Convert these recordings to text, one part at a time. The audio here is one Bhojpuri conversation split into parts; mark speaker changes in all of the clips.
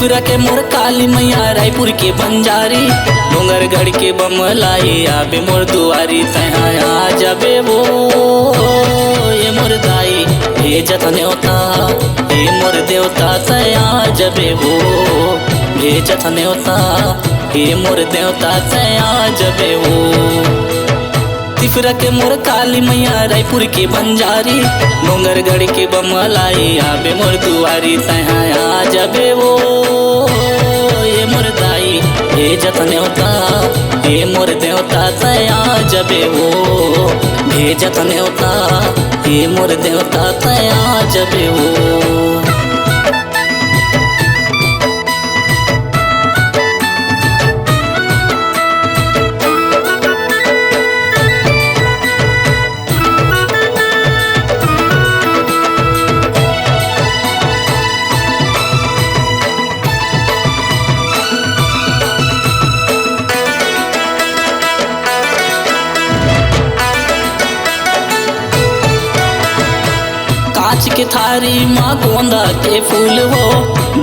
Speaker 1: त्रिपुरा के मोर काली मैया रायपुर के बंजारी डोंगरगढ़ के बमलाई आबे मोर दुआरी तहा आ जाबे वो ये मोर दाई भेजत न्योता हे मोर देवता तया जबे वो भेजत न्योता हे मोर देवता तया जबे वो त्रिपुरा के मोर काली मैया रायपुर के बंजारी डोंगरगढ़ के बमलाई आबे मोर दुआरी तहा आ जबे वो ये मोर दाई भेजत न्योता हे मोर देवता तया जबे वो भेजत न्योता हे मोर देवता तया जबे वो। कांच के थारी माँ गोंदा के फूल वो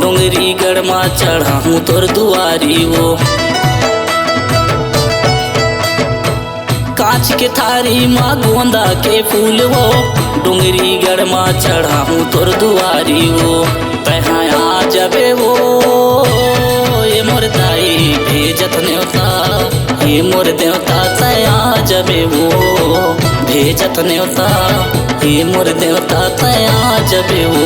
Speaker 1: डोंगरी गढ़ माँ चढ़ा हूँ तोर दुआरी वो। कांच के थारी माँ गोंदा के फूल वो डोंगरी गढ़ माँ चढ़ा हूँ तोर दुआरी वो तहा आ जबे वो ये मोर दाई भेजत न्योता हे मोर देवता तया जबे वो भेजत न्योता हे मोर देवता तया जबे वो।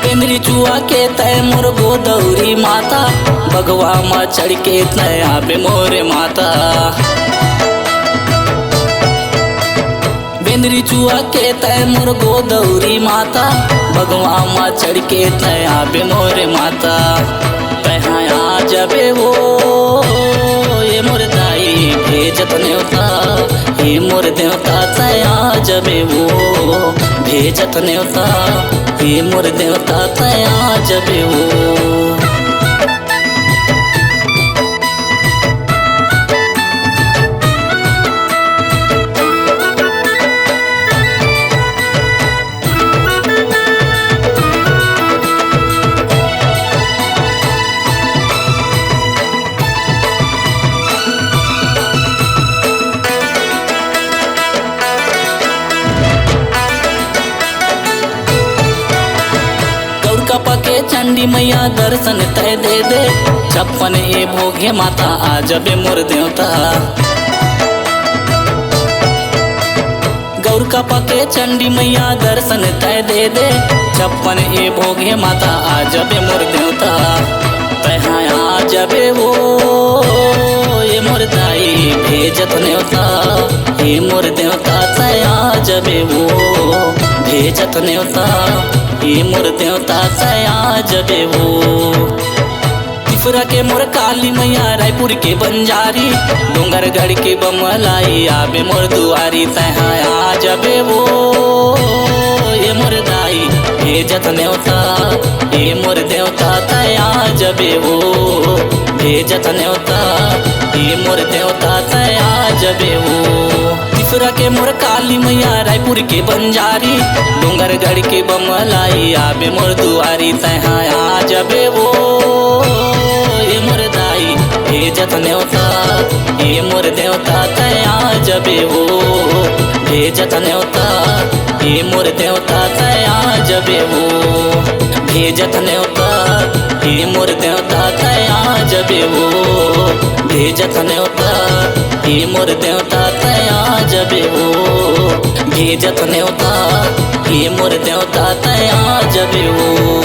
Speaker 1: केंद्री चुआ के तय मोर गोदौरी माता भगवा माँ चढ़ के तय आबे मोरे माता। बेंद्री चुआ के तय मोर गोदौरी माता भगवा माँ चढ़ के तय आबे मोरे माता तहा आ जबे वो ये मोर दाई भेजत न्योता हे मोर देवता तया जबे वो भेजत न्योता हे मोर देवता तया जबे वो। पके चंडी मैया दर्शन तय दे दे छप्पन ए भोगे माता आ जबे मोर देवता। गौर का पके चंडी मैया दर्शन तय दे दे छप्पन ए भोगे माता आ जबे मोर देवता तहा आ जबे वो ये मोर दाई भेजत न्योता हे मोर देवता तया जबे वो भेजत न्योता हे मोर देवता तया जबे वो। त्रिपुरा के मोर काली मैया रायपुर के बंजारी डोंगरगढ़ के बमलाई आबे मोर दुआरी तहा आ जबे वो ये मोर दाई भेजत न्योता हे मोर देवता तया जबे वो भेजत न्योता हे मोर देवता तया जबे वो। त्रिपुरा के मोर काली मैया रायपुर के बंजारी डोंगरगढ़ के बमलाई आबे मोर दुआरी तहा आ जबे वो ये मोर दाई भेजत न्योता हे मोर देवता तया जबे वो भेजत न्योता हे मोर देवता तया जबे वो भेजत न्योता हे मोर देवता तया जबे वो भेजत न्योता हे मोर देवता तया जबे वो भेजत न्योता हे मोर देवता तया जबे वो।